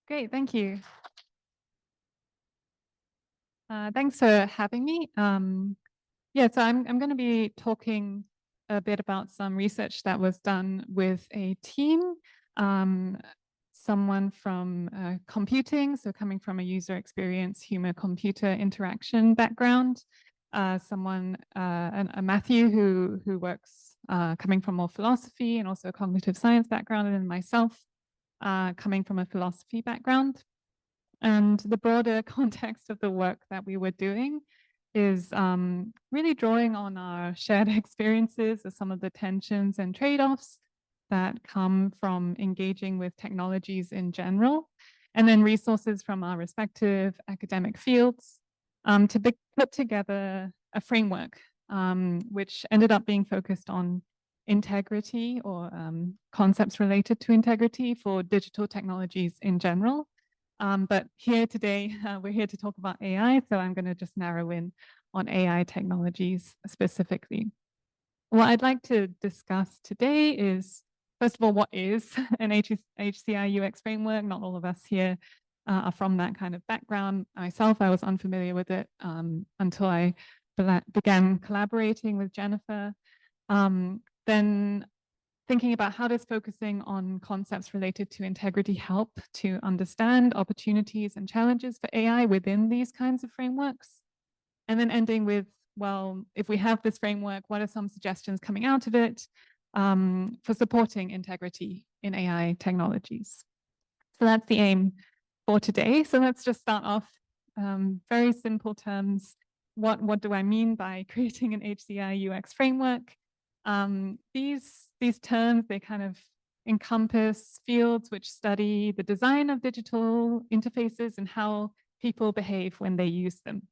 Great, thank you. Thanks for having me. So I'm going to be talking a bit about some research that was done with a team, um, someone from computing, so coming from a user experience, human-computer interaction background, a Matthew who works coming from more philosophy and also a cognitive science background, and then myself coming from a philosophy background. And the broader context of the work that we were doing is really drawing on our shared experiences of some of the tensions and trade-offs that come from engaging with technologies in general, and then resources from our respective academic fields to put together a framework, which ended up being focused on integrity or concepts related to integrity for digital technologies in general. But here today, we're here to talk about AI, so I'm going to just narrow in on AI technologies specifically. What I'd like to discuss today is, first of all, what is an HCI UX framework? Not all of us here are from that kind of background. Myself, I was unfamiliar with it until I began collaborating with Jennifer. Then thinking about how does focusing on concepts related to integrity help to understand opportunities and challenges for AI within these kinds of frameworks? And then ending with, well, if we have this framework, what are some suggestions coming out of it for supporting integrity in AI technologies? So that's the aim for today. So let's just start off very simple terms. What do I mean by creating an HCI UX framework? These terms, they kind of encompass fields which study the design of digital interfaces and how people behave when they use them.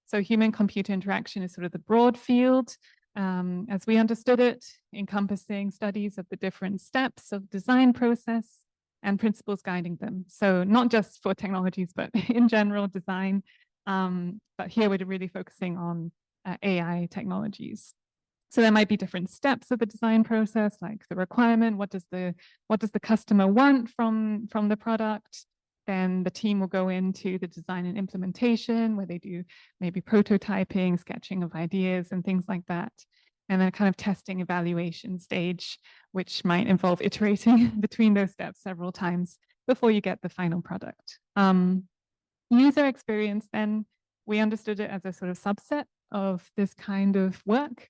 So human-computer interaction is sort of the broad field, as we understood it, encompassing studies of the different steps of design process and principles guiding them. So not just for technologies, but in general design. But here we're really focusing on AI technologies. So there might be different steps of the design process, like the requirement, what does the customer want from the product? Then the team will go into the design and implementation, where they do maybe prototyping, sketching of ideas and things like that. And then a kind of testing evaluation stage, which might involve iterating between those steps several times before you get the final product. User experience, then we understood it as a sort of subset of this kind of work.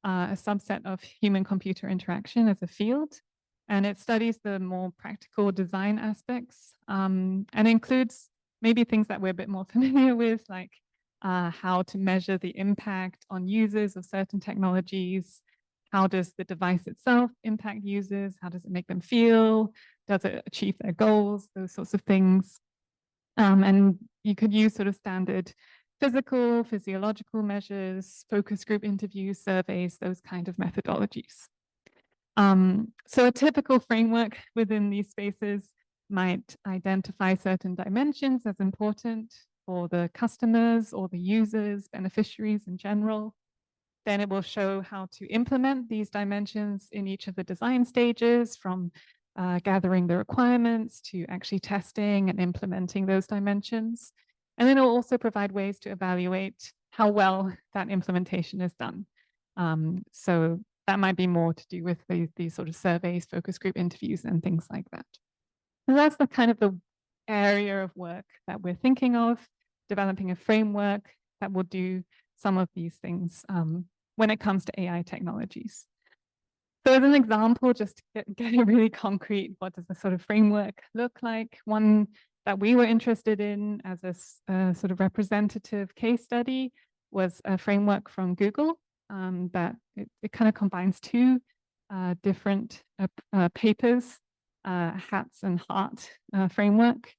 A subset of human-computer interaction as a field, and it studies the more practical design aspects and includes maybe things that we're a bit more familiar with, like how to measure the impact on users of certain technologies. How does the device itself impact users? How does it make them feel? Does it achieve their goals? Those sorts of things. And you could use sort of standard physical, physiological measures, focus group interviews, surveys, those kind of methodologies. So a typical framework within these spaces might identify certain dimensions as important for the customers or the users, beneficiaries in general. Then it will show how to implement these dimensions in each of the design stages, from gathering the requirements to actually testing and implementing those dimensions. And then it'll also provide ways to evaluate how well that implementation is done. So that might be more to do with these sort of surveys, focus group interviews, and things like that. So that's the kind of the area of work that we're thinking of, developing a framework that will do some of these things when it comes to AI technologies. So as an example, just to get it really concrete, what does the sort of framework look like? One that we were interested in as a sort of representative case study was a framework from Google that it kind of combines two different papers, HATS and HEART framework.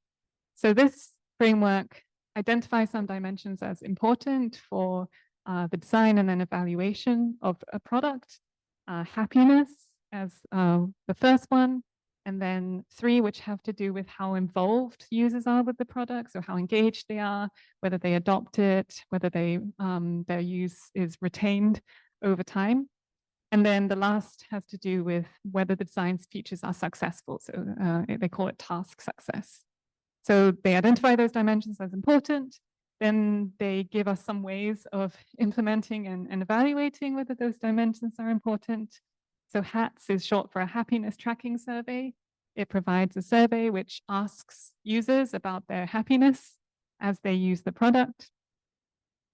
So this framework identifies some dimensions as important for the design and then evaluation of a product. Happiness as the first one, and then 3, which have to do with how involved users are with the product, so how engaged they are, whether they adopt it, whether they their use is retained over time. And then the last has to do with whether the design's features are successful. So they call it task success. So they identify those dimensions as important. Then they give us some ways of implementing and evaluating whether those dimensions are important. So HATS is short for a happiness tracking survey. It provides a survey which asks users about their happiness as they use the product.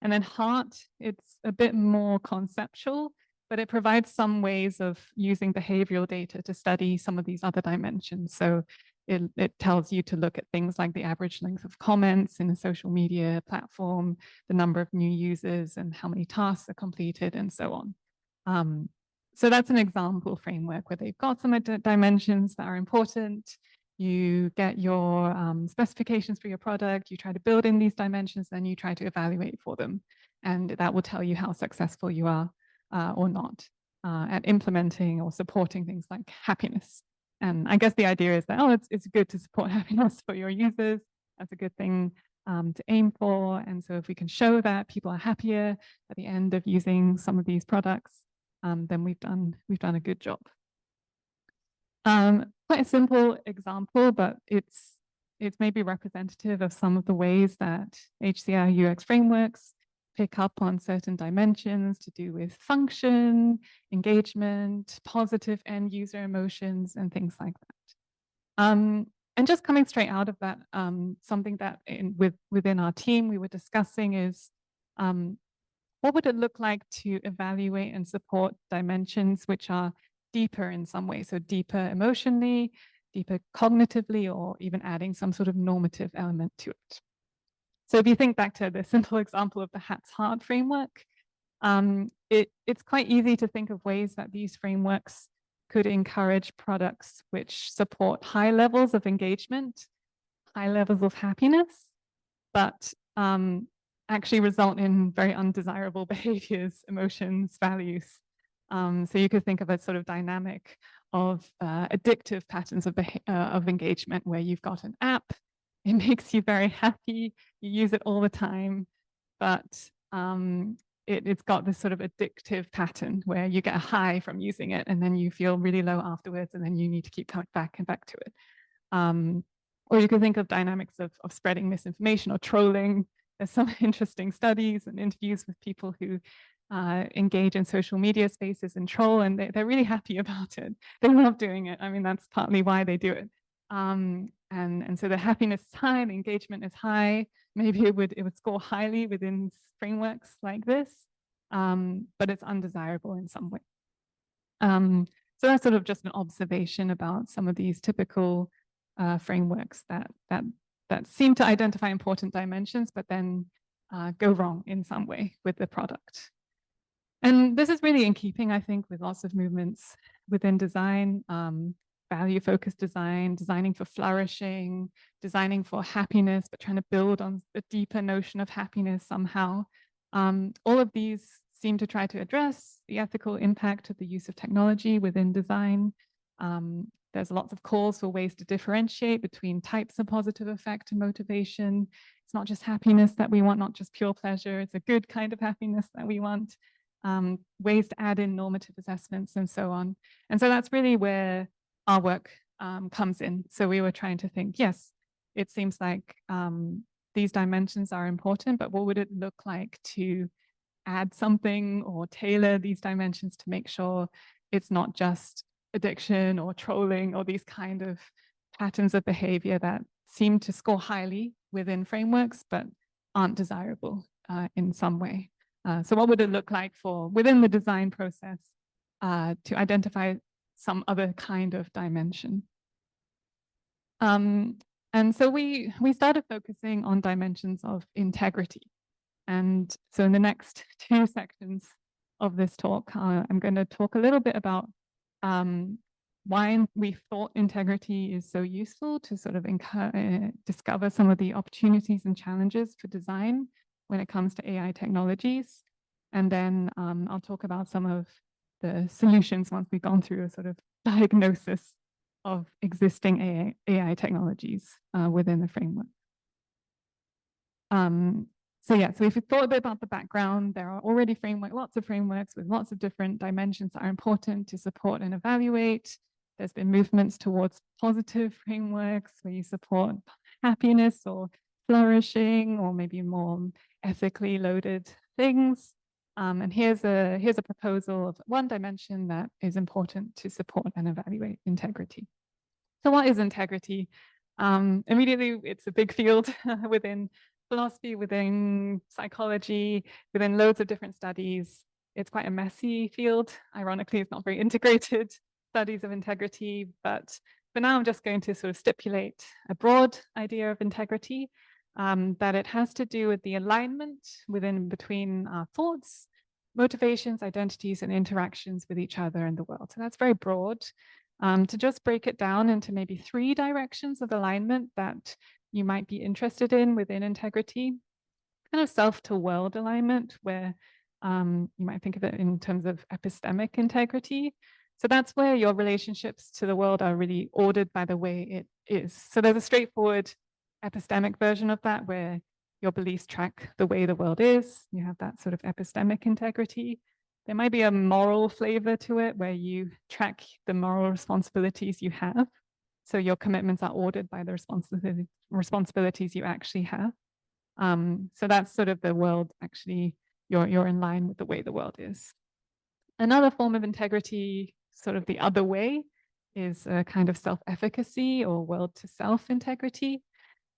And then HEART, it's a bit more conceptual, but it provides some ways of using behavioral data to study some of these other dimensions. So it tells you to look at things like the average length of comments in a social media platform, the number of new users, and how many tasks are completed, and so on. So that's an example framework where they've got some dimensions that are important. You get your specifications for your product, you try to build in these dimensions, then you try to evaluate for them. And that will tell you how successful you are or not at implementing or supporting things like happiness. And I guess the idea is that, oh, it's good to support happiness for your users. That's a good thing to aim for. And so if we can show that people are happier at the end of using some of these products, then we've done a good job. Quite a simple example, but it's maybe representative of some of the ways that HCI UX frameworks pick up on certain dimensions to do with function, engagement, positive end user emotions, and things like that. And just coming straight out of that, something that within our team we were discussing is what would it look like to evaluate and support dimensions which are deeper in some way, so deeper emotionally, deeper cognitively, or even adding some sort of normative element to it. So if you think back to the simple example of the HATS-HEART framework, it's quite easy to think of ways that these frameworks could encourage products which support high levels of engagement, high levels of happiness, but actually result in very undesirable behaviors, emotions, values. So you could think of a sort of dynamic of addictive patterns of engagement where you've got an app, it makes you very happy, you use it all the time, but it's got this sort of addictive pattern where you get a high from using it and then you feel really low afterwards and then you need to keep coming back and back to it. Or you could think of dynamics of spreading misinformation or trolling. There's some interesting studies and interviews with people who engage in social media spaces and troll, and they're really happy about it. They love doing it. I mean, that's partly why they do it. And so the happiness is high, the engagement is high. Maybe it would score highly within frameworks like this, but it's undesirable in some way. So that's sort of just an observation about some of these typical frameworks that seem to identify important dimensions, but then go wrong in some way with the product. And this is really in keeping, I think, with lots of movements within design, value-focused design, designing for flourishing, designing for happiness, but trying to build on a deeper notion of happiness somehow. All of these seem to try to address the ethical impact of the use of technology within design. There's lots of calls for ways to differentiate between types of positive effect and motivation. It's not just happiness that we want, not just pure pleasure. It's a good kind of happiness that we want. Ways to add in normative assessments and so on. And so that's really where our work comes in. So we were trying to think, yes, it seems like these dimensions are important, but what would it look like to add something or tailor these dimensions to make sure it's not just addiction or trolling or these kind of patterns of behavior that seem to score highly within frameworks, but aren't desirable in some way. So what would it look like for within the design process to identify some other kind of dimension? And so we started focusing on dimensions of integrity. And so in the next 2 sections of this talk, I'm going to talk a little bit about why we thought integrity is so useful to sort of discover some of the opportunities and challenges for design when it comes to AI technologies. And then I'll talk about some of the solutions once we've gone through a sort of diagnosis of existing AI technologies within the framework. So if you thought a bit about the background, there are already lots of frameworks with lots of different dimensions that are important to support and evaluate. There's been movements towards positive frameworks where you support happiness or flourishing or maybe more ethically loaded things. And here's a proposal of one dimension that is important to support and evaluate integrity. So what is integrity? Immediately, it's a big field within philosophy, within psychology, within loads of different studies. It's quite a messy field. Ironically, it's not very integrated studies of integrity, but for now, I'm just going to sort of stipulate a broad idea of integrity, that it has to do with the alignment between our thoughts, motivations, identities, and interactions with each other and the world. So that's very broad. To just break it down into maybe 3 directions of alignment that you might be interested in within integrity. Kind of self to world alignment, where you might think of it in terms of epistemic integrity. So that's where your relationships to the world are really ordered by the way it is. So there's a straightforward epistemic version of that where your beliefs track the way the world is. You have that sort of epistemic integrity. There might be a moral flavor to it where you track the moral responsibilities you have. So your commitments are ordered by the responsibilities you actually have. So that's sort of the world, actually, you're in line with the way the world is. Another form of integrity, sort of the other way, is a kind of self-efficacy or world to self integrity.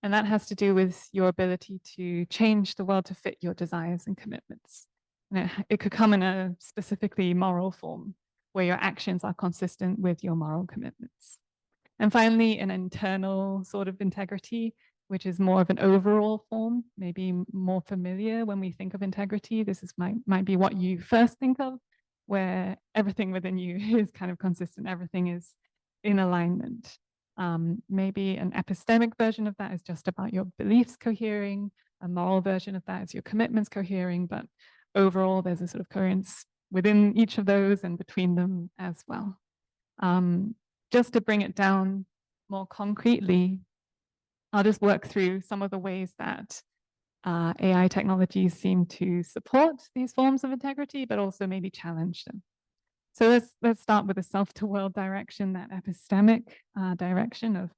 And that has to do with your ability to change the world to fit your desires and commitments. And it could come in a specifically moral form where your actions are consistent with your moral commitments. And finally, an internal sort of integrity, which is more of an overall form, maybe more familiar when we think of integrity. This might be what you first think of, where everything within you is kind of consistent, everything is in alignment. Maybe an epistemic version of that is just about your beliefs cohering. A moral version of that is your commitments cohering, but overall, there's a sort of coherence within each of those and between them as well. Just to bring it down more concretely, I'll just work through some of the ways that AI technologies seem to support these forms of integrity, but also maybe challenge them. So let's start with the self-to-world direction, that epistemic direction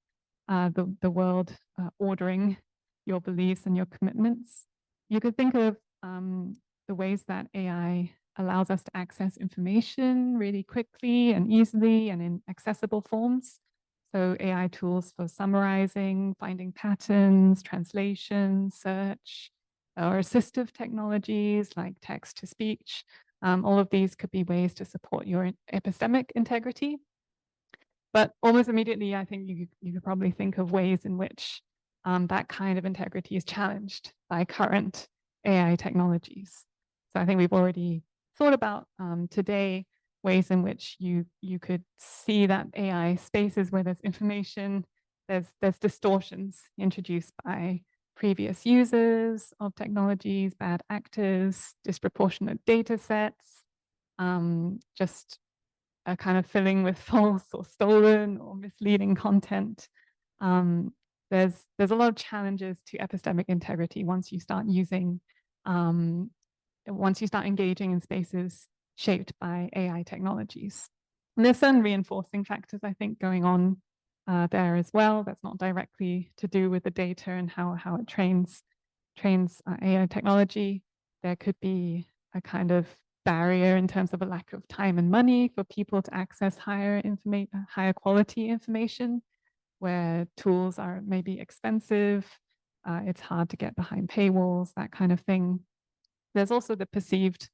of the world ordering your beliefs and your commitments. You could think of the ways that AI allows us to access information really quickly and easily and in accessible forms. So AI tools for summarizing, finding patterns, translation, search, or assistive technologies like text to speech. All of these could be ways to support your epistemic integrity. But almost immediately, I think you could probably think of ways in which that kind of integrity is challenged by current AI technologies. So I think we've already thought about today ways in which you could see that AI spaces where there's information, there's distortions introduced by previous users of technologies, bad actors, disproportionate data sets, just a kind of filling with false or stolen or misleading content. There's a lot of challenges to epistemic integrity once you start engaging in spaces shaped by AI technologies. And there's some reinforcing factors, I think, going on there as well. That's not directly to do with the data and how it trains AI technology. There could be a kind of barrier in terms of a lack of time and money for people to access higher quality information, where tools are maybe expensive. It's hard to get behind paywalls, that kind of thing. There's also the perceived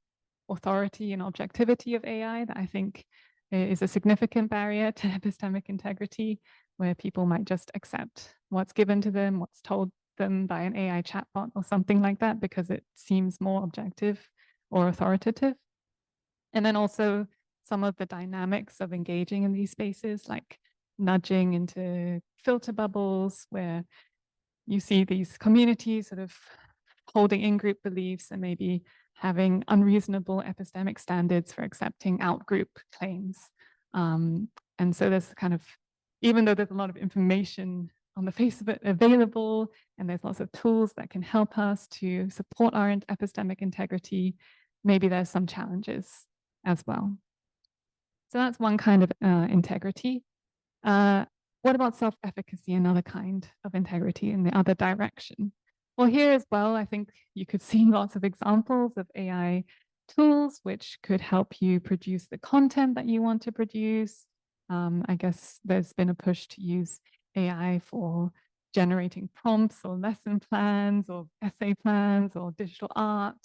authority and objectivity of AI that I think is a significant barrier to epistemic integrity, where people might just accept what's given to them, what's told them by an AI chatbot or something like that, because it seems more objective or authoritative. And then also some of the dynamics of engaging in these spaces, like nudging into filter bubbles, where you see these communities sort of holding in-group beliefs and maybe having unreasonable epistemic standards for accepting out-group claims. And so there's kind of, even though there's a lot of information on the face of it available, and there's lots of tools that can help us to support our epistemic integrity, maybe there's some challenges as well. So that's one kind of integrity. What about self-efficacy, another kind of integrity in the other direction? Well, here as well, I think you could see lots of examples of AI tools which could help you produce the content that you want to produce. I guess there's been a push to use AI for generating prompts or lesson plans or essay plans or digital art,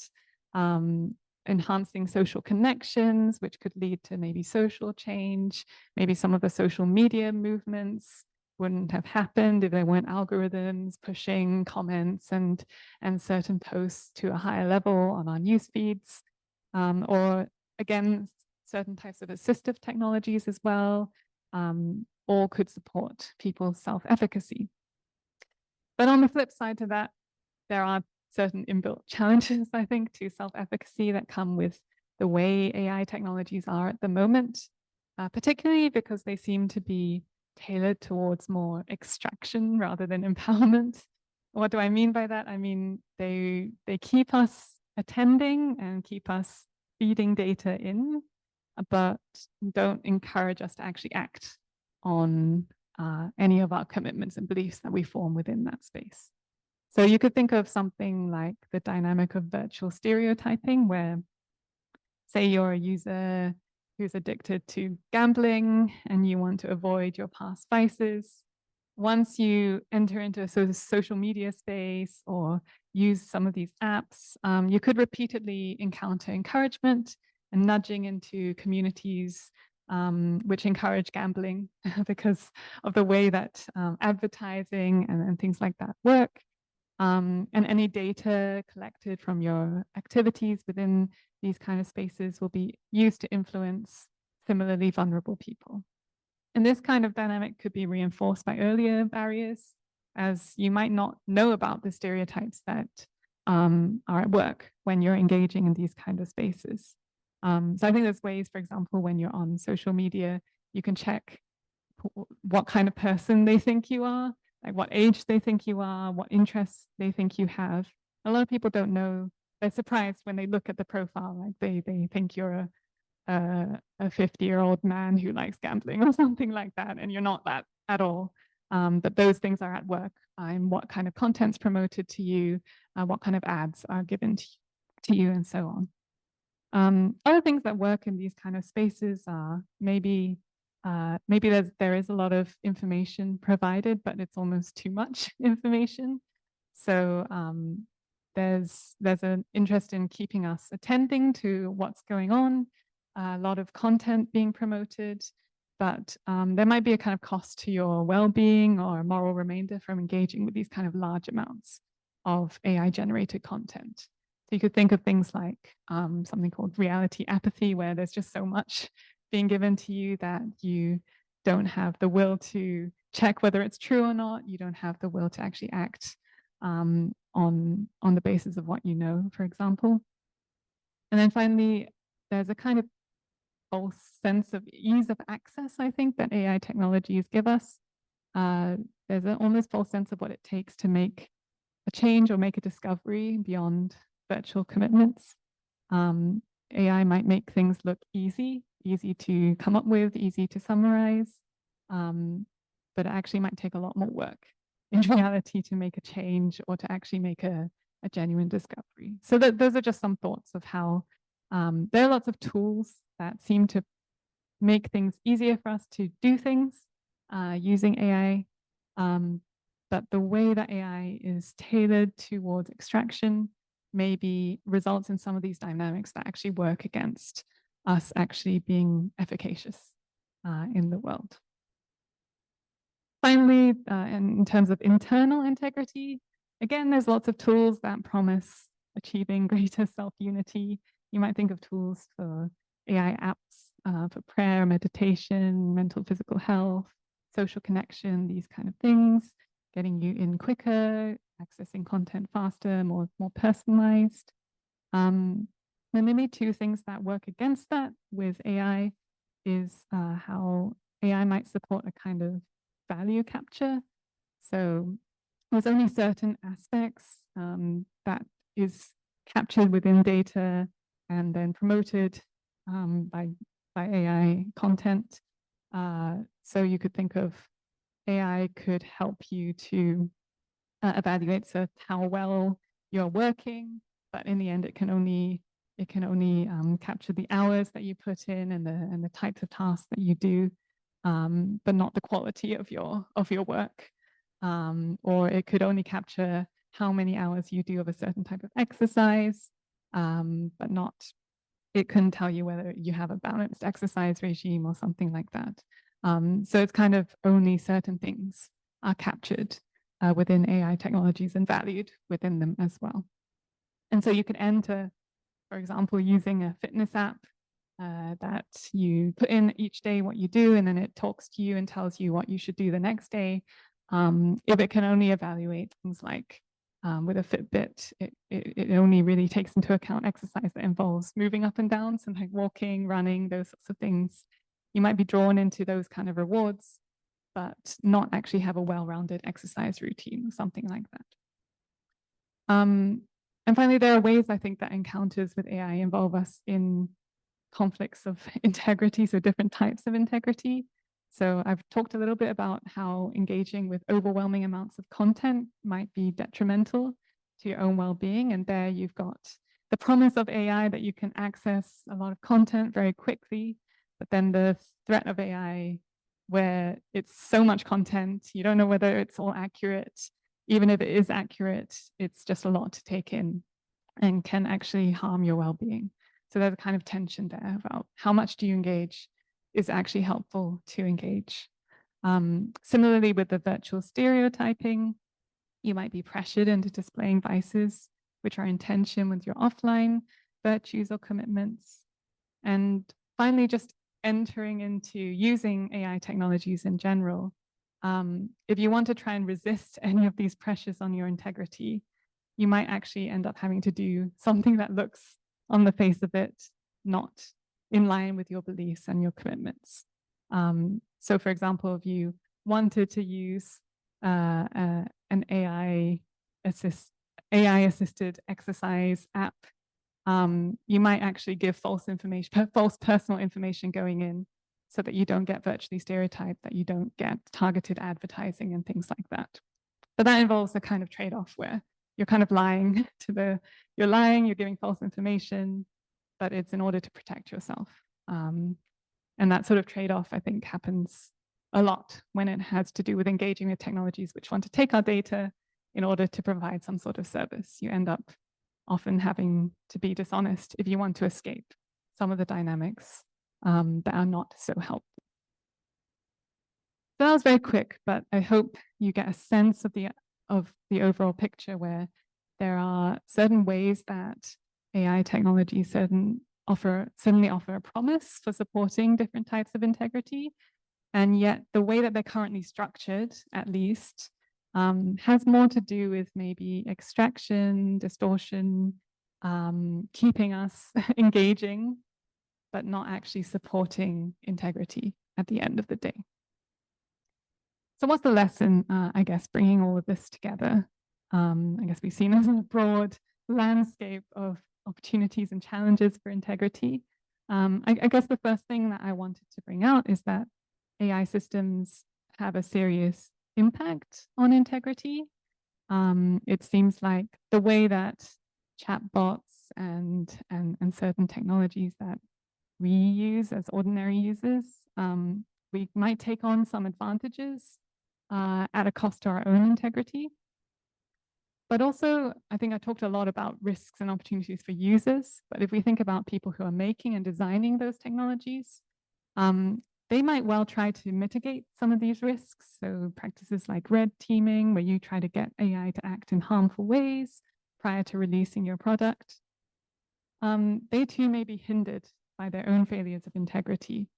enhancing social connections, which could lead to maybe social change. Maybe some of the social media movements wouldn't have happened if there weren't algorithms pushing comments and certain posts to a higher level on our news feeds. Or again, certain types of assistive technologies as well, all could support people's self-efficacy. But on the flip side to that, there are certain inbuilt challenges, I think, to self-efficacy that come with the way AI technologies are at the moment, particularly because they seem to be tailored towards more extraction rather than empowerment. What do I mean by that? I mean, they keep us attending and keep us feeding data in, but don't encourage us to actually act on any of our commitments and beliefs that we form within that space. So you could think of something like the dynamic of virtual stereotyping, where say you're a user who's addicted to gambling and you want to avoid your past vices. Once you enter into a sort of social media space or use some of these apps, you could repeatedly encounter encouragement and nudging into communities which encourage gambling because of the way that advertising and things like that work. And any data collected from your activities within these kind of spaces will be used to influence similarly vulnerable people. And this kind of dynamic could be reinforced by earlier barriers, as you might not know about the stereotypes that are at work when you're engaging in these kind of spaces. So I think there's ways, for example, when you're on social media, you can check what kind of person they think you are, like what age they think you are, what interests they think you have. A lot of people don't know. They're surprised when they look at the profile, like they think you're a 50-year-old man who likes gambling or something like that, and you're not that at all. But those things are at work. What kind of content's promoted to you, what kind of ads are given to you, and so on. Other things that work in these kind of spaces are maybe there is a lot of information provided, but it's almost too much information. So there's an interest in keeping us attending to what's going on, a lot of content being promoted, but there might be a kind of cost to your well-being or a moral remainder from engaging with these kind of large amounts of AI-generated content. So you could think of things like something called reality apathy, where there's just so much being given to you that you don't have the will to check whether it's true or not. You don't have the will to actually act on the basis of what you know, for example. And then finally, there's a kind of false sense of ease of access, I think, that AI technologies give us. There's an almost false sense of what it takes to make a change or make a discovery beyond virtual commitments. AI might make things look easy to come up with, easy to summarize, but it actually might take a lot more work in reality to make a change or to actually make a genuine discovery. So those are just some thoughts of how there are lots of tools that seem to make things easier for us to do things using AI, but the way that AI is tailored towards extraction maybe results in some of these dynamics that actually work against us actually being efficacious in the world. Finally, in terms of internal integrity, again, there's lots of tools that promise achieving greater self-unity. You might think of tools for AI apps for prayer, meditation, mental, physical health, social connection, these kind of things, getting you in quicker, accessing content faster, more personalized. There may be two things that work against that with AI is how AI might support a kind of value capture. So there's only certain aspects that is captured within data and then promoted by AI content. So you could think of AI could help you to evaluate how well you're working, but in the end, it can only capture the hours that you put in and the types of tasks that you do, but not the quality of your work. Or it could only capture how many hours you do of a certain type of exercise, but not. It couldn't tell you whether you have a balanced exercise regime or something like that. So it's kind of only certain things are captured within AI technologies and valued within them as well. And so you could enter, for example, using a fitness app that you put in each day what you do, and then it talks to you and tells you what you should do the next day. If it can only evaluate things like with a Fitbit, it only really takes into account exercise that involves moving up and down, so like walking, running, those sorts of things. You might be drawn into those kind of rewards, but not actually have a well-rounded exercise routine or something like that. And finally, there are ways I think that encounters with AI involve us in conflicts of integrity, so different types of integrity. So I've talked a little bit about how engaging with overwhelming amounts of content might be detrimental to your own well-being. And there you've got the promise of AI that you can access a lot of content very quickly, but then the threat of AI where it's so much content, you don't know whether it's all accurate. Even if it is accurate, it's just a lot to take in and can actually harm your well-being. So there's a kind of tension there about how much do you engage is actually helpful to engage. Similarly, with the virtual stereotyping, you might be pressured into displaying vices which are in tension with your offline virtues or commitments. And finally, just entering into using AI technologies in general. If you want to try and resist any of these pressures on your integrity, you might actually end up having to do something that looks on the face of it not in line with your beliefs and your commitments. So for example, if you wanted to use an AI-assisted exercise app, you might actually give false personal information going in so that you don't get virtually stereotyped, that you don't get targeted advertising and things like that. But that involves a kind of trade-off where you're kind of lying you're giving false information, but it's in order to protect yourself. And that sort of trade-off, I think, happens a lot when it has to do with engaging with technologies which want to take our data in order to provide some sort of service. You end up often having to be dishonest if you want to escape some of the dynamics that are not so helpful. So that was very quick, but I hope you get a sense of the overall picture where there are certain ways that AI technology certainly offer a promise for supporting different types of integrity. And yet the way that they're currently structured, at least, has more to do with maybe extraction, distortion, keeping us engaging, but not actually supporting integrity at the end of the day. So what's the lesson, I guess, bringing all of this together? I guess we've seen a broad landscape of opportunities and challenges for integrity. I guess the first thing that I wanted to bring out is that AI systems have a serious impact on integrity. It seems like the way that chatbots and certain technologies that we use as ordinary users, we might take on some advantages at a cost to our own integrity. But also, I think I talked a lot about risks and opportunities for users. But if we think about people who are making and designing those technologies, they might well try to mitigate some of these risks. So practices like red teaming, where you try to get AI to act in harmful ways prior to releasing your product. They too may be hindered by their own failures of integrity,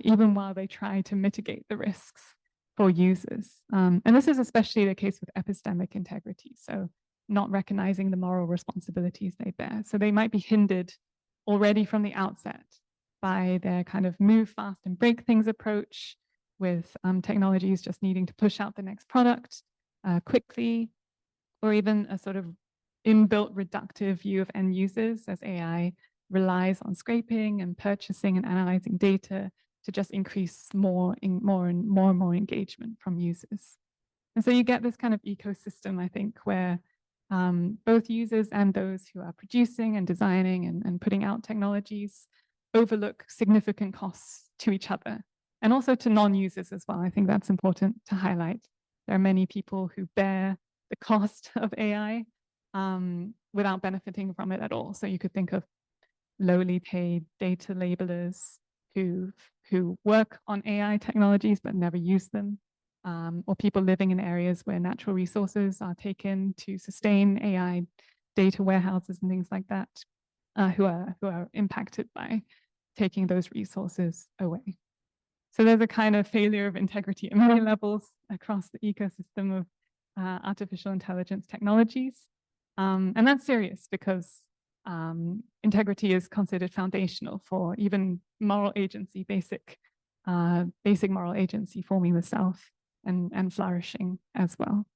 even while they try to mitigate the risks for users. And this is especially the case with epistemic integrity, so not recognizing the moral responsibilities they bear. So they might be hindered already from the outset by their kind of move fast and break things approach, with technologies just needing to push out the next product, quickly, or even a sort of inbuilt reductive view of end users as AI relies on scraping and purchasing and analyzing data to just increase more and more engagement from users. And so you get this kind of ecosystem, I think, where both users and those who are producing and designing and putting out technologies overlook significant costs to each other and also to non-users as well. I think that's important to highlight. There are many people who bear the cost of AI without benefiting from it at all. So you could think of lowly paid data labelers who work on AI technologies but never use them, or people living in areas where natural resources are taken to sustain AI data warehouses and things like that, who are impacted by taking those resources away. So there's a kind of failure of integrity at many levels across the ecosystem of artificial intelligence technologies. And that's serious because integrity is considered foundational for even moral agency, basic moral agency, forming the self and flourishing as well.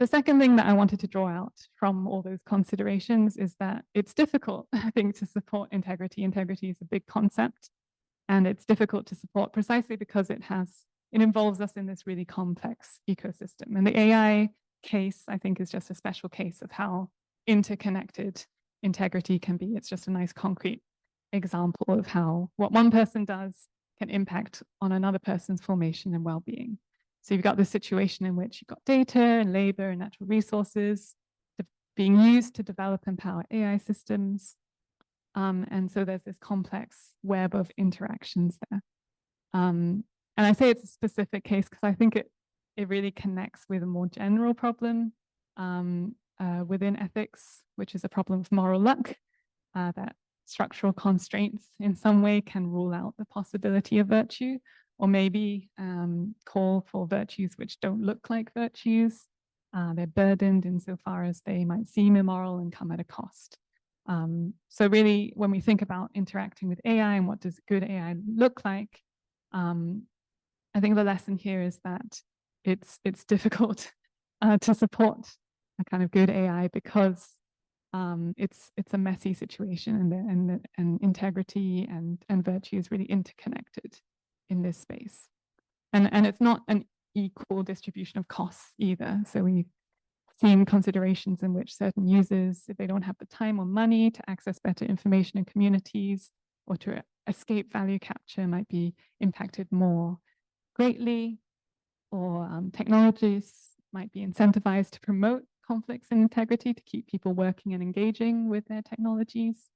The second thing that I wanted to draw out from all those considerations is that it's difficult, I think, to support integrity. Integrity is a big concept, and it's difficult to support precisely because it involves us in this really complex ecosystem. And the AI case, I think, is just a special case of how interconnected integrity can be. It's just a nice concrete example of how what one person does can impact on another person's formation and well-being. So you've got this situation in which you've got data and labor and natural resources being used to develop and power AI systems. And so there's this complex web of interactions there. And I say it's a specific case because I think it really connects with a more general problem within ethics, which is a problem of moral luck, that structural constraints in some way can rule out the possibility of virtue, or maybe call for virtues which don't look like virtues. They're burdened insofar as they might seem immoral and come at a cost. So really, when we think about interacting with AI and what does good AI look like, I think the lesson here is that it's difficult to support a kind of good AI because it's a messy situation, and integrity and virtue is really interconnected in this space, and it's not an equal distribution of costs either. So we've seen considerations in which certain users, if they don't have the time or money to access better information in communities or to escape value capture, might be impacted more greatly, or technologies might be incentivized to promote conflicts in integrity to keep people working and engaging with their technologies.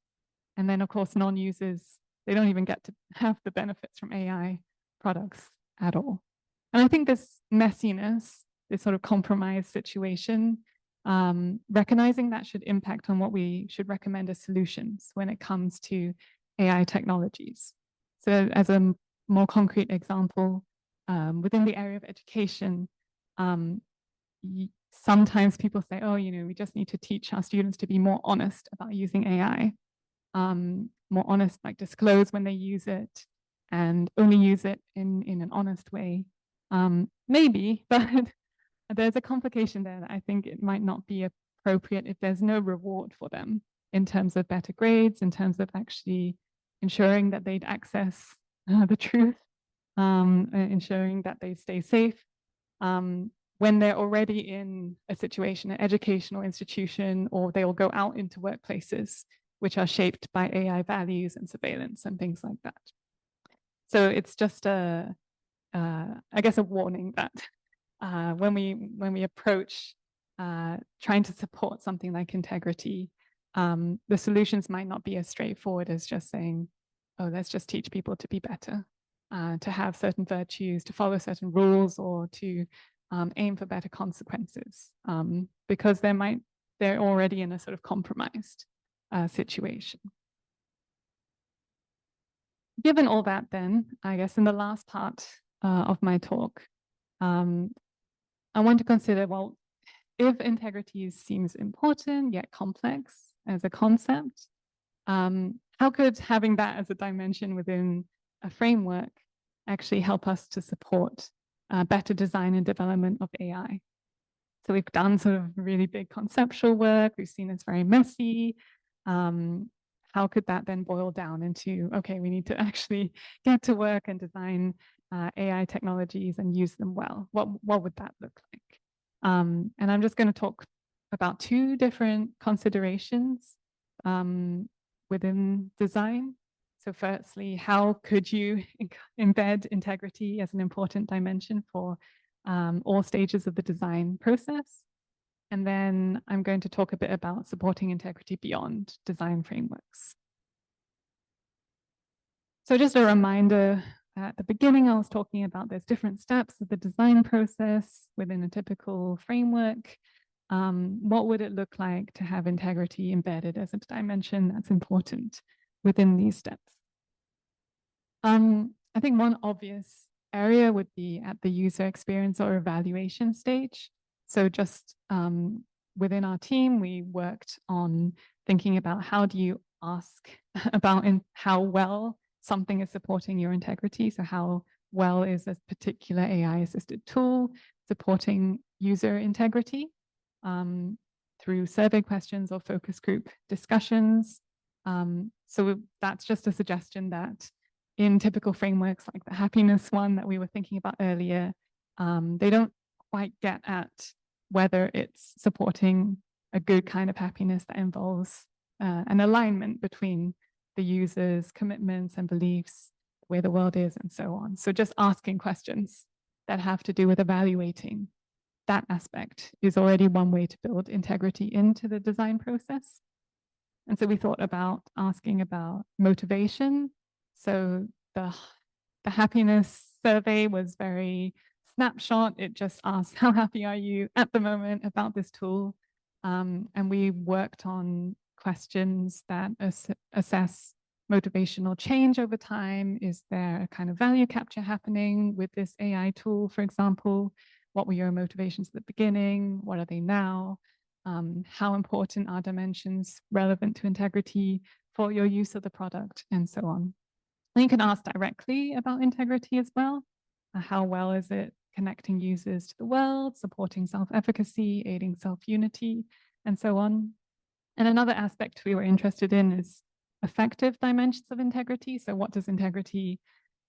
And then, of course, non-users, they don't even get to have the benefits from AI products at all. And I think this messiness, this sort of compromise situation, recognizing that should impact on what we should recommend as solutions when it comes to AI technologies. So as a more concrete example, within the area of education, sometimes people say, oh, we just need to teach our students to be more honest about using AI, more honest, like disclose when they use it and only use it in an honest way. Maybe, but there's a complication there that I think it might not be appropriate if there's no reward for them in terms of better grades, in terms of actually ensuring that they'd access the truth, ensuring that they stay safe. When they're already in a situation, an educational institution, or they will go out into workplaces which are shaped by AI values and surveillance and things like that. So it's just I guess a warning that when we approach trying to support something like integrity, the solutions might not be as straightforward as just saying, oh, let's just teach people to be better, to have certain virtues, to follow certain rules, or to aim for better consequences, because they're already in a sort of compromised situation. Given all that, then, I guess in the last part of my talk, I want to consider, well, if integrity seems important yet complex as a concept, how could having that as a dimension within a framework actually help us to support better design and development of AI. So we've done sort of really big conceptual work. We've seen it's very messy. How could that then boil down into, okay, we need to actually get to work and design AI technologies and use them well? What would that look like? And I'm just going to talk about two different considerations within design. So firstly, how could you embed integrity as an important dimension for all stages of the design process? And then I'm going to talk a bit about supporting integrity beyond design frameworks. So just a reminder, at the beginning, I was talking about there's different steps of the design process within a typical framework. What would it look like to have integrity embedded as a dimension that's important within these steps? I think one obvious area would be at the user experience or evaluation stage. So just within our team, we worked on thinking about how do you ask about how well something is supporting your integrity. So how well is a particular AI-assisted tool supporting user integrity through survey questions or focus group discussions. So that's just a suggestion that in typical frameworks like the happiness one that we were thinking about earlier, they don't quite get at whether it's supporting a good kind of happiness that involves an alignment between the user's commitments and beliefs, where the world is, and so on. So just asking questions that have to do with evaluating that aspect is already one way to build integrity into the design process. And so we thought about asking about motivation. So the happiness survey was very snapshot. It just asked, how happy are you at the moment about this tool? And we worked on questions that assess motivational change over time. Is there a kind of value capture happening with this AI tool, for example? What were your motivations at the beginning? What are they now? How important are dimensions relevant to integrity for your use of the product, and so on. And you can ask directly about integrity as well. How well is it connecting users to the world, supporting self-efficacy, aiding self-unity, and so on. And another aspect we were interested in is effective dimensions of integrity. So what does integrity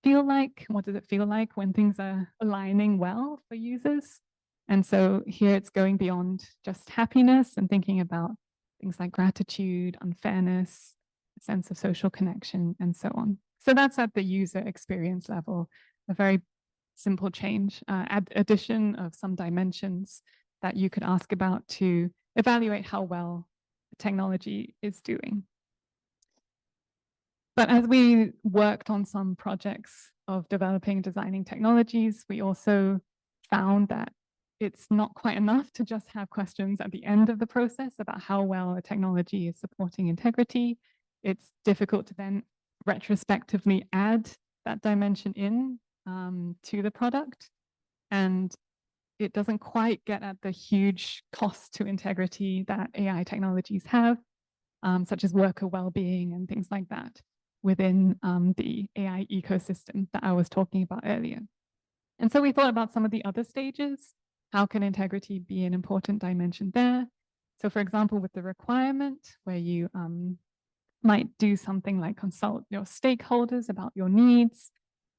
feel like? What does it feel like when things are aligning well for users? And so here it's going beyond just happiness and thinking about things like gratitude, unfairness, a sense of social connection, and so on. So that's at the user experience level, a very simple change, addition of some dimensions that you could ask about to evaluate how well the technology is doing. But as we worked on some projects of developing, designing technologies, we also found that it's not quite enough to just have questions at the end of the process about how well a technology is supporting integrity. It's difficult to then retrospectively add that dimension in to the product. And it doesn't quite get at the huge cost to integrity that AI technologies have, such as worker well-being and things like that within the AI ecosystem that I was talking about earlier. And so we thought about some of the other stages. How can integrity be an important dimension there? So for example, with the requirement, where you might do something like consult your stakeholders about your needs.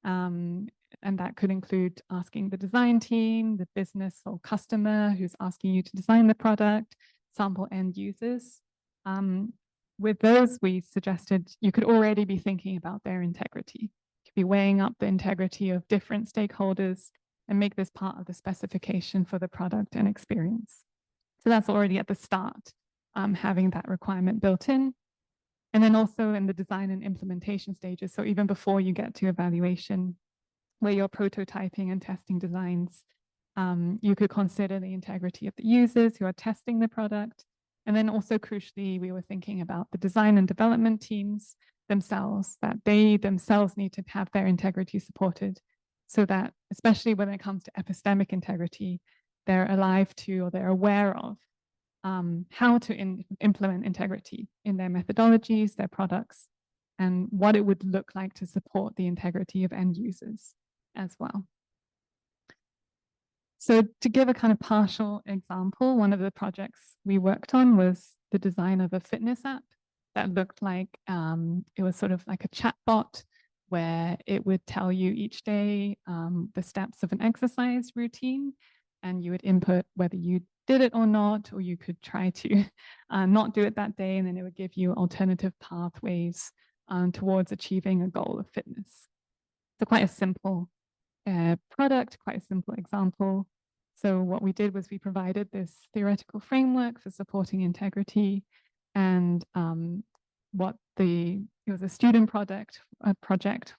And that could include asking the design team, the business or customer who's asking you to design the product, sample end users. With those, we suggested you could already be thinking about their integrity. You could be weighing up the integrity of different stakeholders and make this part of the specification for the product and experience. So that's already at the start, having that requirement built in. And then also in the design and implementation stages, so even before you get to evaluation, where you're prototyping and testing designs, you could consider the integrity of the users who are testing the product. And then also crucially, we were thinking about the design and development teams themselves, that they themselves need to have their integrity supported so that, especially when it comes to epistemic integrity, they're alive to or they're aware of how to implement integrity in their methodologies, their products, and what it would look like to support the integrity of end users as well. So to give a kind of partial example, one of the projects we worked on was the design of a fitness app that looked like it was sort of like a chatbot where it would tell you each day the steps of an exercise routine, and you would input whether you did it or not, or you could try to not do it that day, and then it would give you alternative pathways towards achieving a goal of fitness. So quite a simple product, quite a simple example. So what we did was we provided this theoretical framework for supporting integrity, and it was a student project.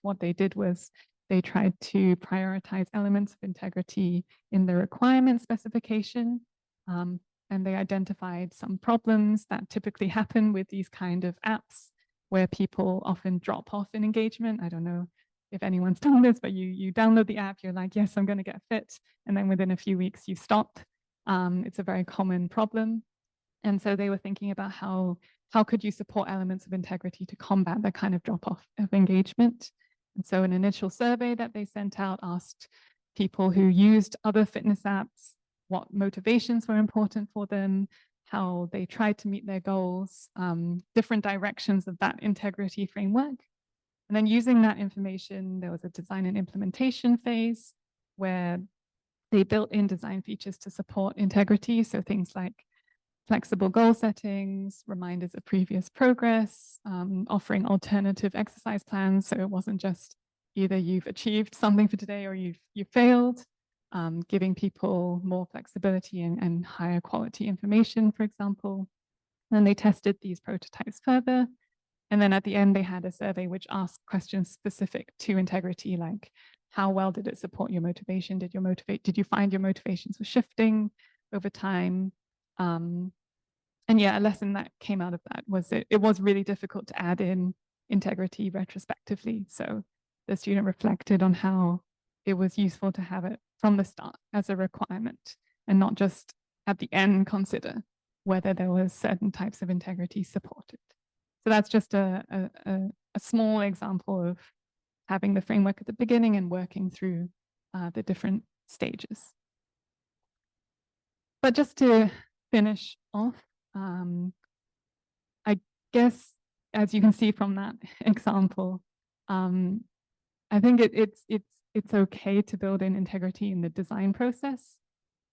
What they did was they tried to prioritize elements of integrity in the requirement specification, and they identified some problems that typically happen with these kind of apps where people often drop off in engagement. I don't know if anyone's done this, but you download the app, you're like, yes, I'm going to get fit. And then within a few weeks, you stop. It's a very common problem. And so they were thinking about how could you support elements of integrity to combat that kind of drop off of engagement. And so an initial survey that they sent out asked people who used other fitness apps what motivations were important for them, how they tried to meet their goals, different directions of that integrity framework. And then using that information, there was a design and implementation phase where they built in design features to support integrity. So things like flexible goal settings, reminders of previous progress, offering alternative exercise plans. So it wasn't just either you've achieved something for today or you've failed, giving people more flexibility and higher quality information, for example. And then they tested these prototypes further. And then at the end, they had a survey which asked questions specific to integrity, like how well did it support your motivation? Did you find your motivations were shifting over time? And yeah, a lesson that came out of that was it was really difficult to add in integrity retrospectively. So the student reflected on how it was useful to have it from the start as a requirement and not just at the end consider whether there was certain types of integrity supported. So that's just a small example of having the framework at the beginning and working through the different stages. But just to finish off, I guess, as you can see from that example, I think it's okay to build in integrity in the design process.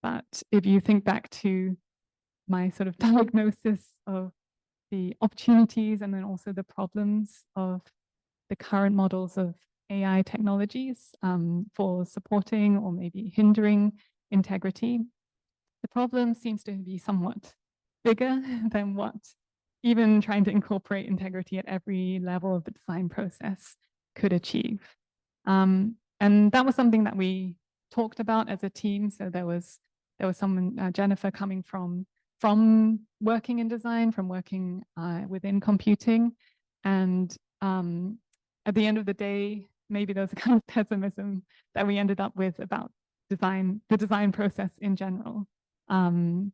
But if you think back to my sort of diagnosis of the opportunities and then also the problems of the current models of AI technologies for supporting or maybe hindering integrity, the problem seems to be somewhat bigger than what even trying to incorporate integrity at every level of the design process could achieve. And that was something that we talked about as a team. So there was someone, Jennifer, coming from working in design, from working within computing. And at the end of the day, maybe there was a kind of pessimism that we ended up with about the design process in general, in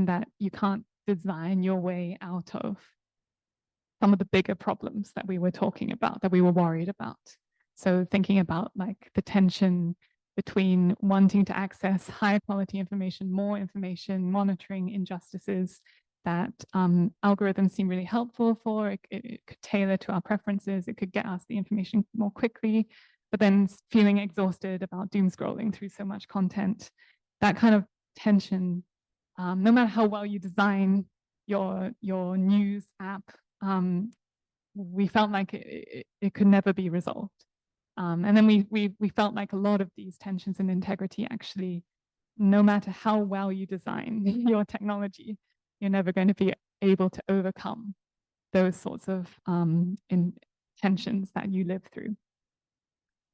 that you can't design your way out of some of the bigger problems that we were talking about, that we were worried about. So thinking about like the tension between wanting to access higher quality information, more information, monitoring injustices that algorithms seem really helpful for. It could tailor to our preferences. It could get us the information more quickly, but then feeling exhausted about doom scrolling through so much content. That kind of tension, no matter how well you design your news app, we felt like it could never be resolved. And then we felt like a lot of these tensions and integrity actually, no matter how well you design your technology, you're never going to be able to overcome those sorts of tensions that you live through.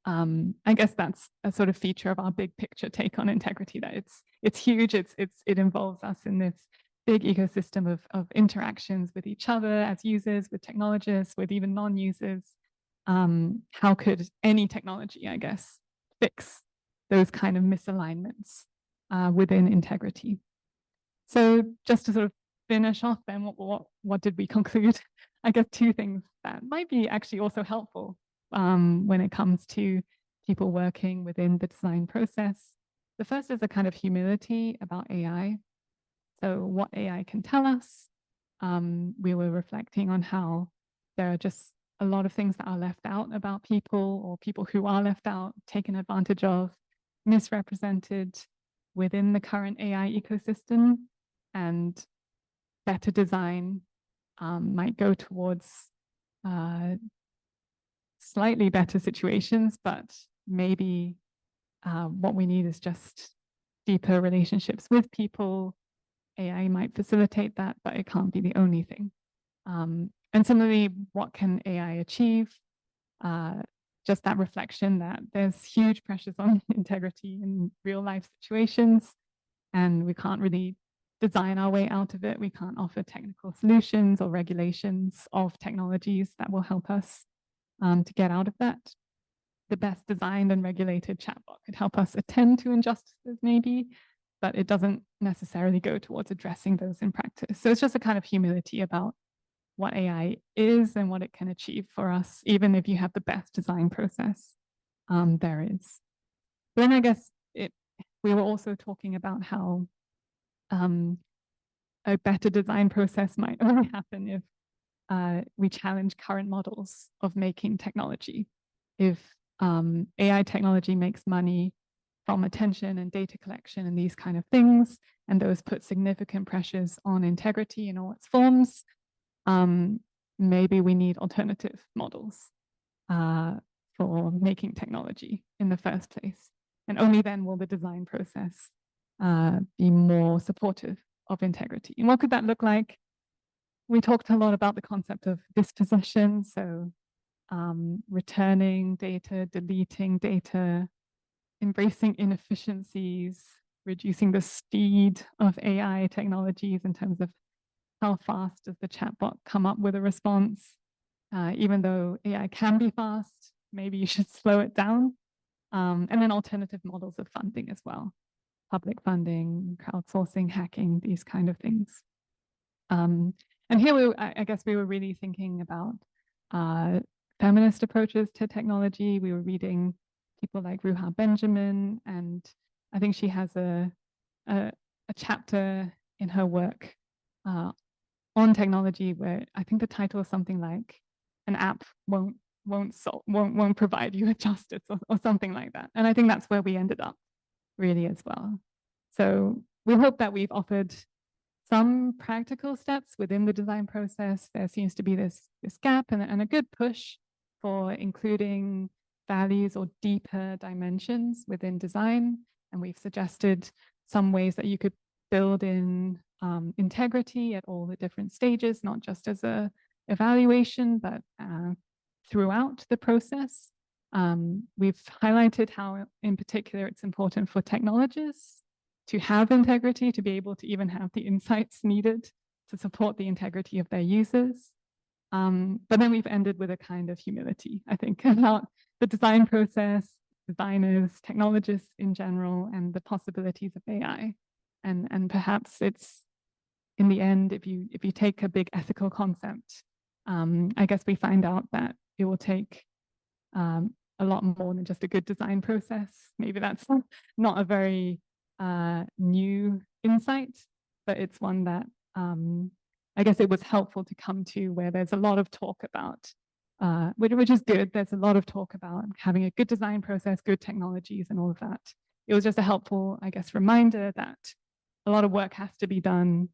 I guess that's a sort of feature of our big picture take on integrity, that it's huge. It involves us in this big ecosystem of interactions with each other as users, with technologists, with even non-users. How could any technology, I guess, fix those kind of misalignments within integrity? So just to sort of finish off then, what did we conclude? I guess two things that might be actually also helpful when it comes to people working within the design process. The first is a kind of humility about AI. So what AI can tell us. We were reflecting on how there are just a lot of things that are left out about people, or people who are left out, taken advantage of, misrepresented within the current AI ecosystem. And better design might go towards slightly better situations, but maybe what we need is just deeper relationships with people. AI might facilitate that, but it can't be the only thing. And similarly, what can AI achieve? Just that reflection that there's huge pressures on integrity in real life situations, and we can't really design our way out of it. We can't offer technical solutions or regulations of technologies that will help us to get out of that. The best designed and regulated chatbot could help us attend to injustices maybe, but it doesn't necessarily go towards addressing those in practice. So it's just a kind of humility about what AI is and what it can achieve for us, even if you have the best design process there is. But then I guess we were also talking about how a better design process might only happen if we challenge current models of making technology. If AI technology makes money from attention and data collection and these kind of things, and those put significant pressures on integrity in all its forms, maybe we need alternative models for making technology in the first place. And only then will the design process be more supportive of integrity. And what could that look like? We talked a lot about the concept of dispossession, so returning data, deleting data, embracing inefficiencies, reducing the speed of AI technologies in terms of how fast does the chatbot come up with a response. Even though AI can be fast, maybe you should slow it down. And then alternative models of funding as well. Public funding, crowdsourcing, hacking, these kind of things. And here I guess we were really thinking about feminist approaches to technology. We were reading people like Ruha Benjamin, and I think she has a chapter in her work on technology where I think the title is something like "An app won't provide you with justice" or something like that. And I think that's where we ended up really as well. So we hope that we've offered some practical steps within the design process. There seems to be this gap and a good push for including values or deeper dimensions within design. And we've suggested some ways that you could build in integrity at all the different stages, not just as a evaluation, but throughout the process. We've highlighted how in particular it's important for technologists to have integrity, to be able to even have the insights needed to support the integrity of their users. But then we've ended with a kind of humility, I think, about the design process, designers, technologists in general, and the possibilities of AI. And perhaps it's, in the end, if you take a big ethical concept, I guess we find out that it will take a lot more than just a good design process. Maybe that's not a very new insight, but it's one that I guess it was helpful to come to, where there's a lot of talk about, which is good. There's a lot of talk about having a good design process, good technologies, and all of that. It was just a helpful, I guess, reminder that a lot of work has to be done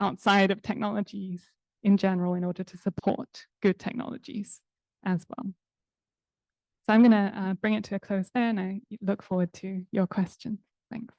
outside of technologies in general in order to support good technologies as well. So I'm going to bring it to a close there, and I look forward to your questions. Thanks.